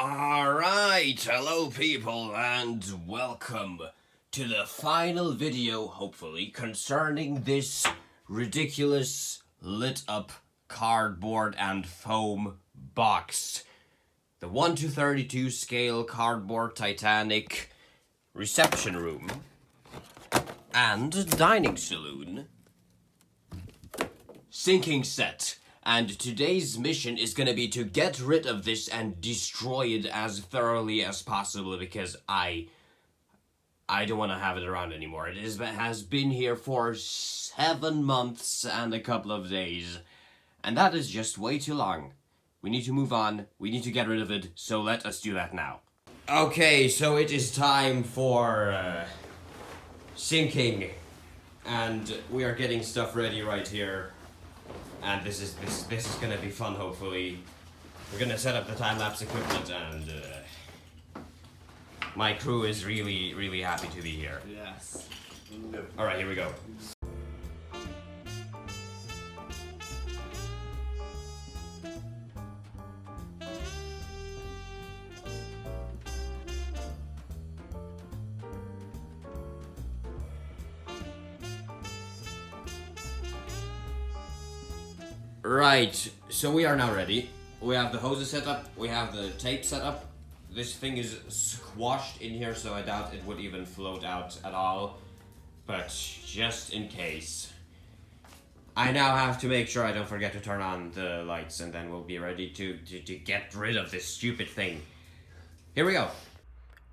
Alright, hello people, and welcome to the final video, hopefully, concerning this ridiculous lit up cardboard and foam box. The 1:32 scale cardboard Titanic reception room and dining saloon sinking set. And today's mission is gonna be to get rid of this and destroy it as thoroughly as possible, because I don't want to have it around anymore. It has been here for 7 months and a couple of days, and that is just way too long. We need to move on, we need to get rid of it, so let us do that now. Okay, so it is time for sinking, and we are getting stuff ready right here. And this is gonna be fun, hopefully. We're gonna set up the time-lapse equipment, and my crew is really happy to be here. Yes. Alright, here we go. Right, so we are now ready. We have the hoses set up, we have the tape set up. This thing is squashed in here, so I doubt it would even float out at all. But just in case. I now have to make sure I don't forget to turn on the lights, and then we'll be ready to get rid of this stupid thing. Here we go.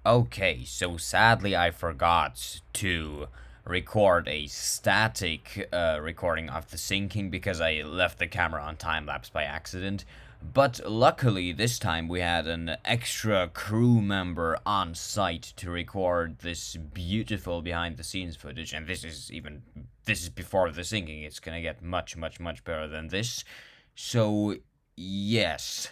Okay, so sadly I forgot to record a static recording of the sinking because I left the camera on time-lapse by accident. But luckily this time we had an extra crew member on site to record this beautiful behind-the-scenes footage, and this is before the sinking. It's gonna get much better than this. So yes,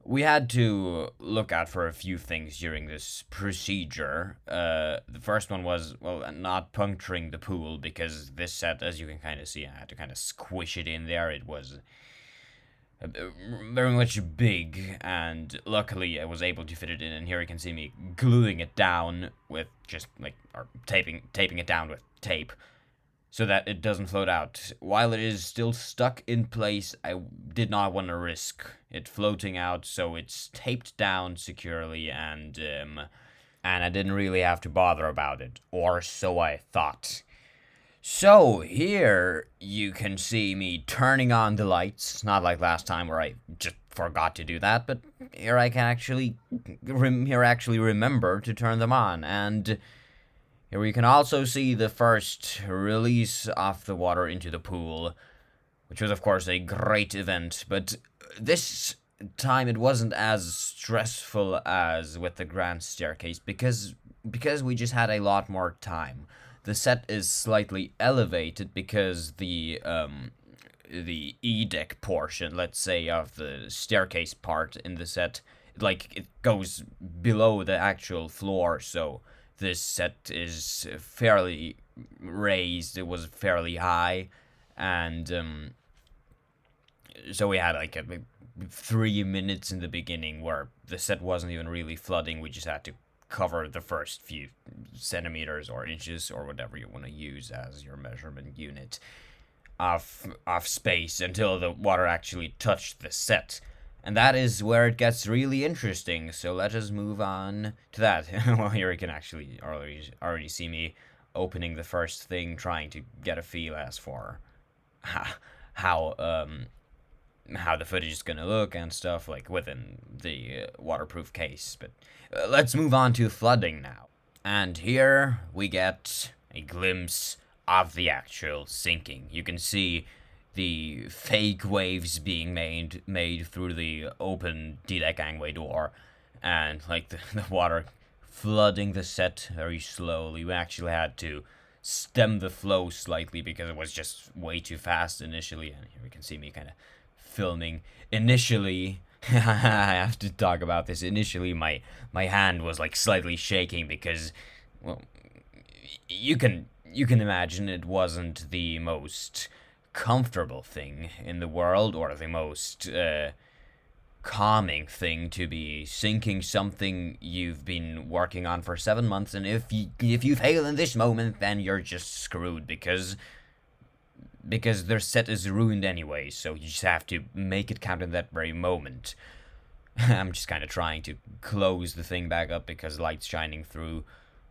we had to look out for a few things during this procedure. The first one was, well, not puncturing the pool, because this set, as you can kind of see, I had to kind of squish it in there. It was very much big, and luckily I was able to fit it in, and here you can see me gluing it down with taping it down with tape, so that it doesn't float out. While it is still stuck in place, I did not want to risk it floating out, so it's taped down securely, and I didn't really have to bother about it, or so I thought. So here you can see me turning on the lights, not like last time where I just forgot to do that, but here I can actually remember to turn them on, and here you can also see the first release of the water into the pool, which was of course a great event, but this time it wasn't as stressful as with the grand staircase, because we just had a lot more time. The set is slightly elevated because the E-deck portion, let's say, of the staircase part in the set, it goes below the actual floor, so this set is fairly raised. It was fairly high, and so we had 3 minutes in the beginning where the set wasn't even really flooding. We just had to cover the first few centimeters or inches or whatever you want to use as your measurement unit of space until the water actually touched the set. And that is where it gets really interesting, so let us move on to that. Well, here you can actually already see me opening the first thing, trying to get a feel as for how the footage is gonna look and stuff, within the waterproof case. But let's move on to flooding now. And here we get a glimpse of the actual sinking. You can see the fake waves being made through the open D-deck gangway door, and the water flooding the set very slowly. We actually had to stem the flow slightly because it was just way too fast initially, and here we can see me kind of filming. Initially, I have to talk about this. Initially, my hand was slightly shaking because, well, you can imagine it wasn't the most comfortable thing in the world, or the most calming thing to be sinking something you've been working on for 7 months, and if you fail in this moment, then you're just screwed because their set is ruined anyway. So you just have to make it count in that very moment. I'm just kind of trying to close the thing back up because light's shining through.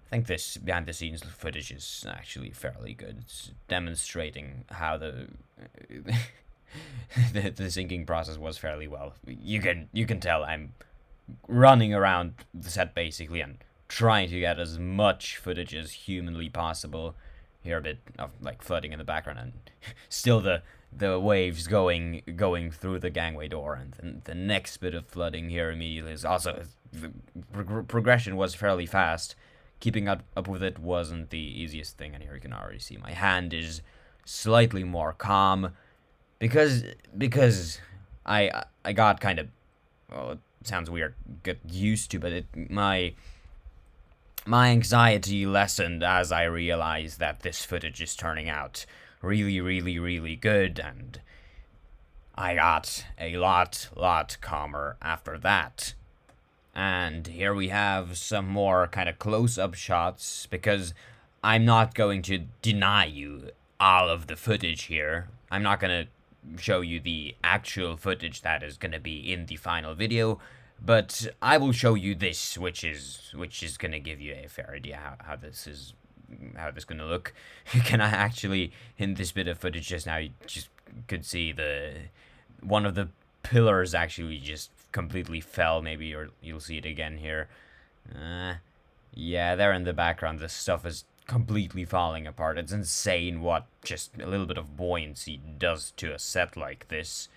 I think this behind the scenes footage is actually fairly good. It's demonstrating how the the syncing process was fairly well. You can tell I'm running around the set basically and trying to get as much footage as humanly possible. Hear a bit of like flooding in the background, and still the waves going through the gangway door, and then the next bit of flooding here immediately is also the progression was fairly fast. Keeping up with it wasn't the easiest thing, and here you can already see my hand is slightly more calm because I got kind of, well, it sounds weird, get used to, but my anxiety lessened as I realized that this footage is turning out really, really, really good, and I got a lot calmer after that. And here we have some more kind of close-up shots, because I'm not going to deny you all of the footage here. I'm not going to show you the actual footage that is going to be in the final video, but I will show you this, which is going to give you a fair idea how this is going to look. You can actually, in this bit of footage just now, you just could see one of the pillars actually just completely fell, maybe, or you'll see it again here. Yeah, there in the background, this stuff is completely falling apart. It's insane what just a little bit of buoyancy does to a set like this.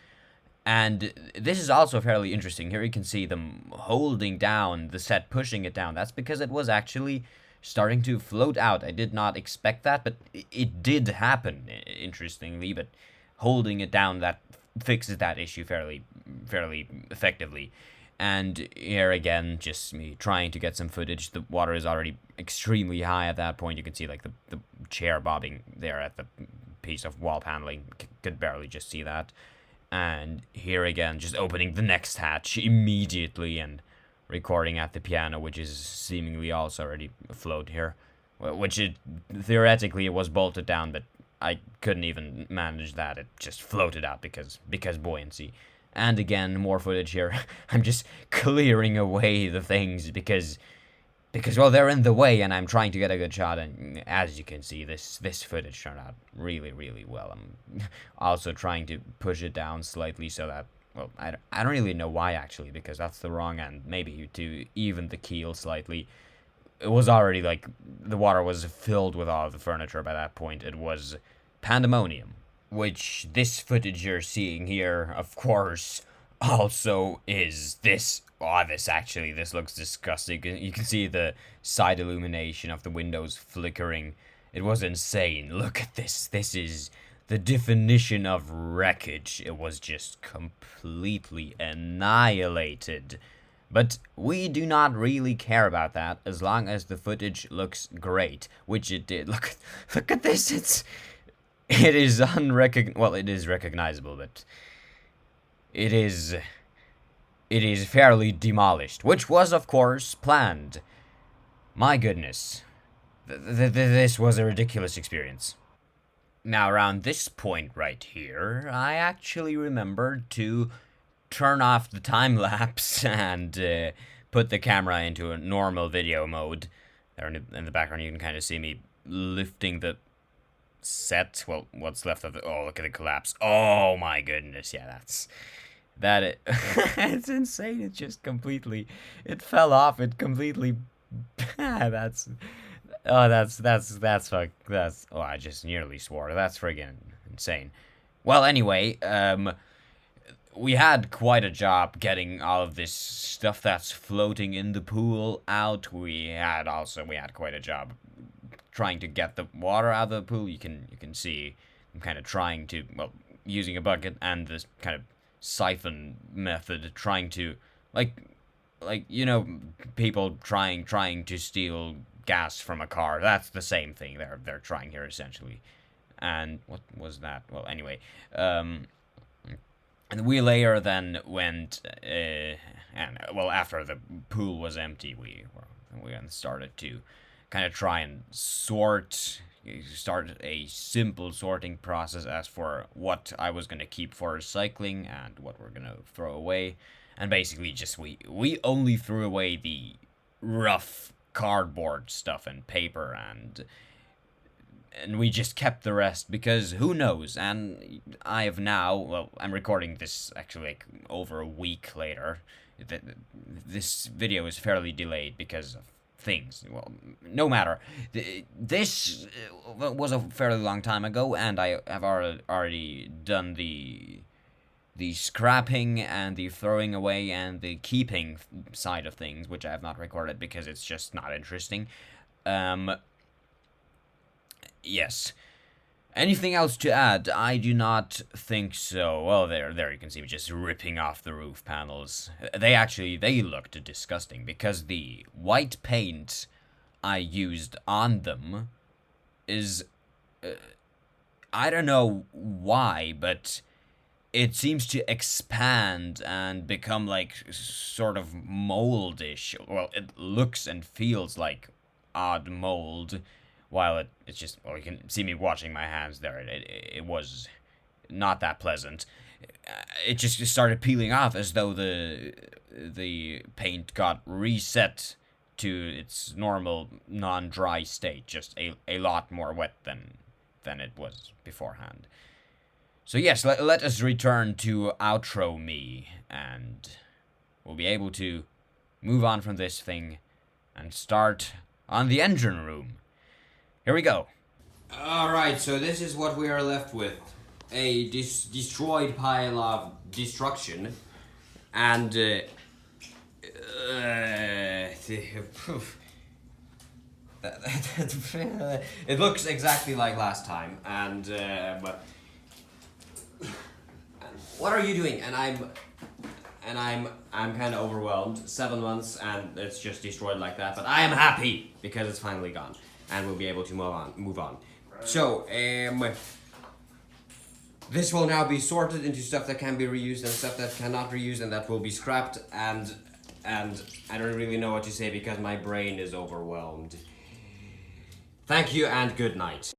And this is also fairly interesting. Here you can see them holding down the set, pushing it down. That's because it was actually starting to float out. I did not expect that, but it did happen, interestingly. But holding it down, that fixes that issue fairly effectively. And here again, just me trying to get some footage. The water is already extremely high at that point. You can see like the chair bobbing there at the piece of wall paneling. Could barely just see that. And here again, just opening the next hatch immediately and recording at the piano, which is seemingly also already afloat here. Which theoretically it was bolted down, but I couldn't even manage that. It just floated out because buoyancy. And again, more footage here. I'm just clearing away the things because well, they're in the way, and I'm trying to get a good shot. And as you can see, this footage turned out really, really well. I'm also trying to push it down slightly so that, well, I don't really know why actually, because that's the wrong end. Maybe to even the keel slightly. It was already like the water was filled with all of the furniture by that point. It was pandemonium, which this footage you're seeing here, of course, also is this. Oh, this looks disgusting. You can see the side illumination of the windows flickering. It was insane. Look at this. This is the definition of wreckage. It was just completely annihilated. But we do not really care about that as long as the footage looks great, which it did. Look at this. It is well, it is recognizable, but it is fairly demolished, which was, of course, planned. My goodness. This was a ridiculous experience. Now, around this point right here, I actually remembered to turn off the time-lapse and put the camera into a normal video mode. There in the background, you can kind of see me lifting the set. Well, what's left of it. Oh, look at the collapse. Oh, my goodness. Yeah, it's insane. It just completely, it fell off. It completely, oh, I just nearly swore. That's friggin' insane. Well, anyway, we had quite a job getting all of this stuff that's floating in the pool out. We had quite a job trying to get the water out of the pool. You can see I'm kind of trying to, well, using a bucket and this kind of siphon method, trying to like people trying to steal gas from a car. That's the same thing they're trying here essentially. And what was that? Well, anyway, And we later then went, and well, after the pool was empty, we then started to kind of try and start a simple sorting process as for what I was gonna keep for recycling and what we're gonna throw away, and basically just we only threw away the rough cardboard stuff and paper and we just kept the rest because who knows. And I have now, well, I'm recording this actually like over a week later. This video is fairly delayed because of things. Well, no matter. This was a fairly long time ago, and I have already done the scrapping and the throwing away and the keeping side of things, which I have not recorded because it's just not interesting. Yes. Anything else to add? I do not think so. Well, there you can see me just ripping off the roof panels. They looked disgusting because the white paint I used on them is, I don't know why, but it seems to expand and become like sort of moldish. Well, it looks and feels like odd mold. While it's just, well, you can see me washing my hands there. It was not that pleasant. It just started peeling off as though the paint got reset to its normal non-dry state, just a lot more wet than it was beforehand. So yes, let us return to outro me, and we'll be able to move on from this thing and start on the engine room. Here we go. Alright, so this is what we are left with. A destroyed pile of destruction. And, it looks exactly like last time. And, but... What are you doing? And I'm kind of overwhelmed. 7 months and it's just destroyed like that. But I am happy because it's finally gone. And we'll be able to move on. So, this will now be sorted into stuff that can be reused and stuff that cannot reuse, and that will be scrapped, and I don't really know what to say because my brain is overwhelmed. Thank you and good night.